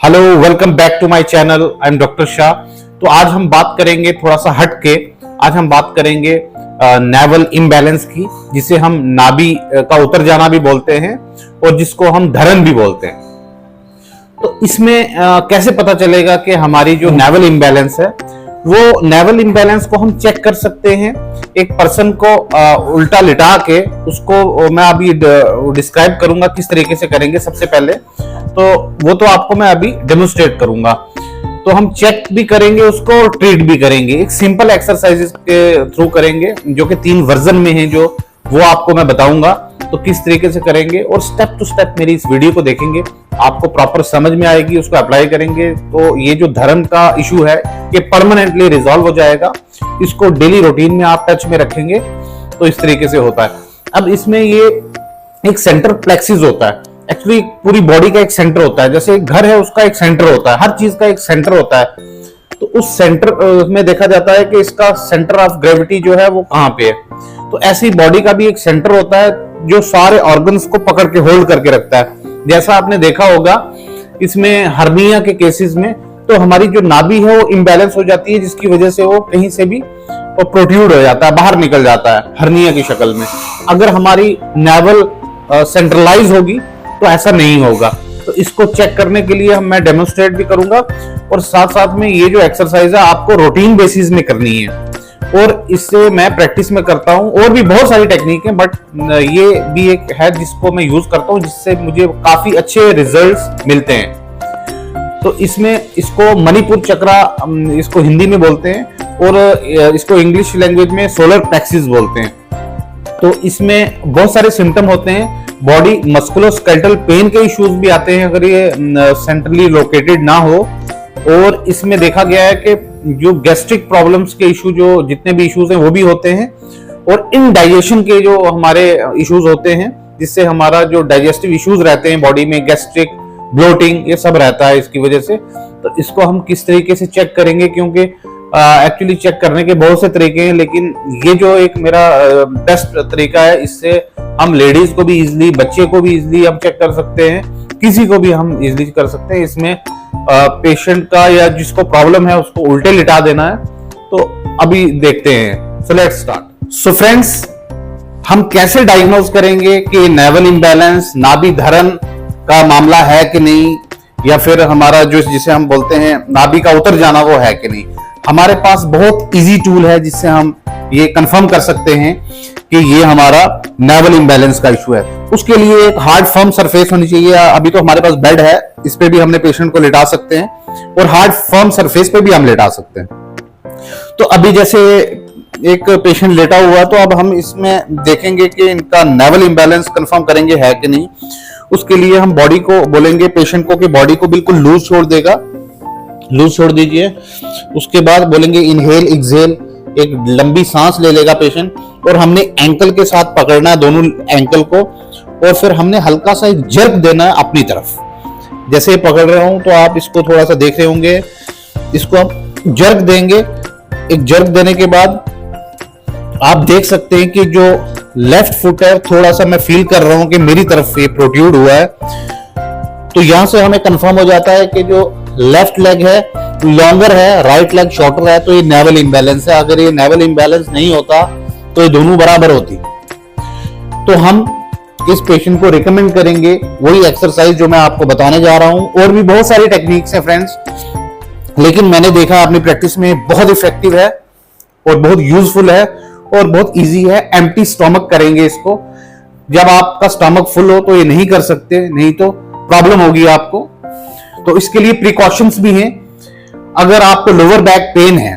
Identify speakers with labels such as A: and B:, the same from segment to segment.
A: Hello, welcome back to my channel. I am doctor Shah. तो आज हम बात करेंगे थोड़ा सा हट के। आज हम बात करेंगे नेवल इम्बैलेंस की, जिसे हम नाभि का उतर जाना भी बोलते हैं और जिसको हम धरण भी बोलते हैं। तो इसमें कैसे पता चलेगा कि हमारी जो नेवल इम्बैलेंस है, वो नेवल इम्बैलेंस को हम चेक कर सकते हैं। एक पर्सन को उल्टा लिटा के उसको मैं अभी डिस्क्राइब करूंगा किस तरीके से करेंगे। सबसे पहले तो वो तो आपको मैं अभी डेमोन्स्ट्रेट करूंगा। तो हम चेक भी करेंगे उसको और ट्रीट भी करेंगे। एक सिंपल एक्सरसाइजेस के थ्रू करेंगे, जो कि 3 वर्जन में है, जो वो आपको मैं बताऊंगा। तो किस तरीके से करेंगे और स्टेप टू स्टेप मेरी इस वीडियो को देखेंगे, आपको प्रॉपर समझ में आएगी। उसको अप्लाई करेंगे तो ये जो धरण का इशू है ये परमानेंटली रिजॉल्व हो जाएगा। इसको डेली रूटीन में आप टच में रखेंगे तो इस तरीके से होता है। अब इसमें ये एक सेंटर प्लेक्सिस होता है। एक्चुअली पूरी बॉडी का एक सेंटर होता है। जैसे एक घर है, उसका एक सेंटर होता है। हर चीज का एक सेंटर होता है। तो उस सेंटर में देखा जाता है कि इसका सेंटर ऑफ ग्रेविटी जो है वो कहाँ पे है। तो ऐसी बॉडी का भी एक सेंटर होता है जो सारे ऑर्गन्स को पकड़ के होल्ड करके रखता है। जैसा आपने देखा होगा इसमें हर्निया के केसेस में, तो हमारी जो नाभि है वो इम्बैलेंस हो जाती है, जिसकी वजह से वो कहीं से भी वो प्रोट्रूड हो जाता है, बाहर निकल जाता है हर्निया की शक्ल में। अगर हमारी नेवल सेंट्रलाइज होगी तो ऐसा नहीं होगा। तो इसको चेक करने के लिए मैं डेमोन्स्ट्रेट भी करूंगा और साथ साथ में ये जो एक्सरसाइज है आपको रूटीन बेसिस में करनी है। और इससे मैं प्रैक्टिस में करता हूं। और भी बहुत सारी टेक्निक है, बट ये भी एक है जिसको मैं यूज करता हूं, जिससे मुझे काफी अच्छे रिजल्ट्स मिलते हैं। तो इसमें इसको मणिपुर चक्रा इसको हिंदी में बोलते हैं और इसको इंग्लिश लैंग्वेज में सोलर प्लेक्सिस बोलते हैं। तो इसमें बहुत सारे सिम्टम होते हैं। बॉडी मस्कुलोस्केलेटल पेन के इश्यूज भी आते हैं अगर ये सेंट्रली लोकेटेड ना हो। और इसमें देखा गया है कि जो गैस्ट्रिक प्रॉब्लम्स के इशू, जो जितने भी इश्यूज हैं वो भी होते हैं। और इनडाइजेशन के जो हमारे इश्यूज होते हैं, जिससे हमारा जो डाइजेस्टिव इश्यूज रहते हैं बॉडी में, गैस्ट्रिक, ब्लोटिंग, ये सब रहता है इसकी वजह से। तो इसको हम किस तरीके से चेक करेंगे, क्योंकि एक्चुअली चेक करने के बहुत से तरीके हैं, लेकिन ये जो एक मेरा बेस्ट तरीका है, इससे हम लेडीज को भी इजिली, बच्चे को भी इजिली हम चेक कर सकते हैं, किसी को भी हम इजिली कर सकते हैं। इसमें पेशेंट का या जिसको प्रॉब्लम है उसको उल्टे लिटा देना है। तो अभी देखते हैं। So let's start. So friends, हम कैसे डायग्नोज करेंगे कि नेवल इम्बैलेंस, नाभि धरण का मामला है कि नहीं, या फिर हमारा जो जिसे हम बोलते हैं नाभि का उतर जाना वो है कि नहीं। हमारे पास बहुत इजी टूल है जिससे हम ये कंफर्म कर सकते हैं कि ये हमारा नेवल इम्बैलेंस का इशू है। उसके लिए एक हार्ड फर्म सरफेस होनी चाहिए। अभी तो हमारे पास बेड है, इस पे भी हमने पेशेंट को लिटा सकते हैं और हार्ड फर्म सरफेस पे भी हम लिटा सकते हैं। तो अभी जैसे एक पेशेंट लेटा हुआ है, तो अब हम इसमें देखेंगे कि इनका नेवल इम्बैलेंस कंफर्म करेंगे है कि नहीं। उसके लिए हम बॉडी को बोलेंगे, पेशेंट को, कि बॉडी को बिल्कुल लूज छोड़ देगा, लूज छोड़ दीजिए। उसके बाद बोलेंगे इनहेल एक्सहेल, एक लंबी सांस ले लेगा पेशेंट। और हमने एंकल के साथ पकड़ना है, दोनों एंकल को, और फिर हमने हल्का सा एक जर्क देना है अपनी तरफ। जैसे पकड़ रहा हूं तो आप इसको थोड़ा सा देख रहे होंगे, इसको आप जर्क देंगे। एक जर्क देने के बाद आप देख सकते हैं कि जो लेफ्ट फुट है, थोड़ा सा मैं फील कर रहा हूं कि मेरी तरफ ये प्रोट्रूड हुआ है। तो यहां से हमें कंफर्म हो जाता है कि जो लेफ्ट लेग है लॉन्गर है, राइट लेग शॉर्टर है, तो ये नेवल इम्बैलेंस है। अगर ये नेवल इम्बैलेंस नहीं होता तो ये दोनों बराबर होती। तो हम इस पेशेंट को रिकमेंड करेंगे वही एक्सरसाइज जो मैं आपको बताने जा रहा हूं। और भी बहुत सारी टेक्निक्स हैं फ्रेंड्स, लेकिन मैंने देखा अपनी प्रैक्टिस में बहुत इफेक्टिव है और बहुत यूजफुल है और बहुत इजी है। एम्प्टी स्टमक करेंगे इसको। जब आपका स्टमक फुल हो तो ये नहीं कर सकते, नहीं तो प्रॉब्लम होगी आपको। तो इसके लिए प्रिकॉशंस भी हैं। अगर आपको लोअर बैक पेन है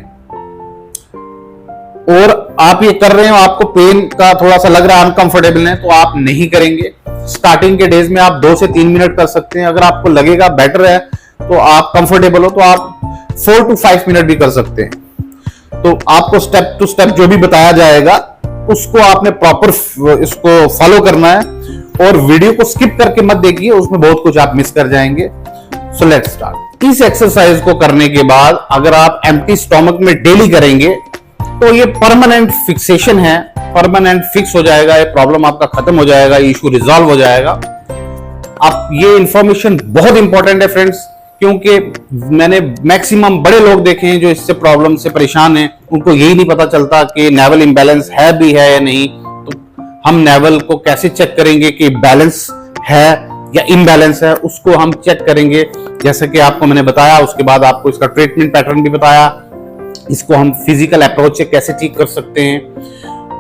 A: और आप ये कर रहे हो, आपको पेन का थोड़ा सा लग रहा है, अनकंफर्टेबल है, तो आप नहीं करेंगे। स्टार्टिंग के डेज में आप 2 से 3 मिनट कर सकते हैं। अगर आपको लगेगा बेटर है, तो आप कंफर्टेबल हो, तो आप 4 to 5 मिनट भी कर सकते हैं। तो आपको स्टेप टू स्टेप जो भी बताया जाएगा उसको आपने प्रॉपर इसको फॉलो करना है। और वीडियो को स्किप करके मत देखिए, उसमें बहुत कुछ आप मिस कर जाएंगे। So let's start. इस एक्सरसाइज को करने के बाद अगर आप एम्प्टी स्टमक में डेली करेंगे तो ये परमानेंट फिक्सेशन है, परमानेंट फिक्स हो जाएगा। ये प्रॉब्लम आपका खत्म हो जाएगा, ये इशू रिजॉल्व हो जाएगा। आप ये इंफॉर्मेशन बहुत इंपॉर्टेंट है फ्रेंड्स, क्योंकि मैंने मैक्सिमम बड़े लोग देखे हैं जो इससे प्रॉब्लम से परेशान हैं, उनको यही नहीं पता चलता कि नेवल इम्बैलेंस है भी है या नहीं। तो हम नेवल को कैसे चेक करेंगे कि बैलेंस है या इम्बैलेंस है, उसको हम चेक करेंगे जैसे कि आपको मैंने बताया। उसके बाद आपको इसका ट्रीटमेंट पैटर्न भी बताया, इसको हम फिजिकल अप्रोच से कैसे ठीक कर सकते हैं।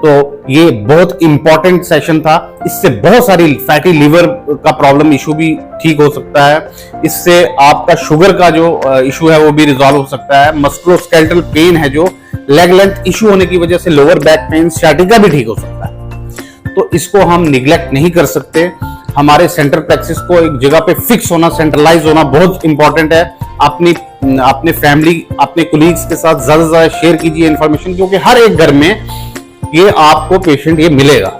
A: तो ये बहुत इंपॉर्टेंट सेशन था। इससे बहुत सारी फैटी लिवर का प्रॉब्लम इशू भी ठीक हो सकता है। इससे आपका शुगर का जो इशू है वो भी रिजॉल्व हो सकता है। मस्कुलोस्केलेटल पेन है जो लेग लेंथ इशू होने की वजह से लोअर बैक पेन सियाटिका भी ठीक हो सकता है। तो इसको हम निग्लेक्ट नहीं कर सकते। हमारे सेंटर प्लेक्सिस को एक जगह पे फिक्स होना, सेंट्रलाइज होना बहुत इंपॉर्टेंट है। अपने फैमिली, अपने कोलीग्स के साथ ज्यादा से ज्यादा शेयर कीजिए इंफॉर्मेशन, क्योंकि हर एक घर में ये आपको पेशेंट ये मिलेगा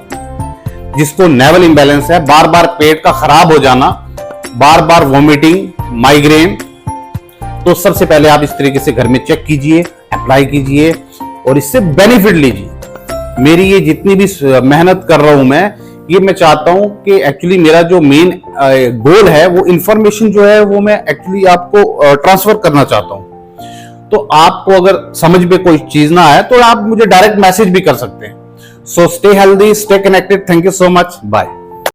A: जिसको नेवल इम्बैलेंस है। बार बार पेट का खराब हो जाना, बार बार वॉमिटिंग, माइग्रेन। तो सबसे पहले आप इस तरीके से घर में चेक कीजिए, अप्लाई कीजिए और इससे बेनिफिट लीजिए। मेरी ये जितनी भी मेहनत कर रहा हूं मैं चाहता हूं कि एक्चुअली मेरा जो मेन गोल है वो इंफॉर्मेशन जो है वो मैं एक्चुअली आपको ट्रांसफर करना चाहता हूं। तो आपको अगर समझ में कोई चीज ना आए तो आप मुझे डायरेक्ट मैसेज भी कर सकते हैं। So stay healthy, stay connected. Thank you so much, bye.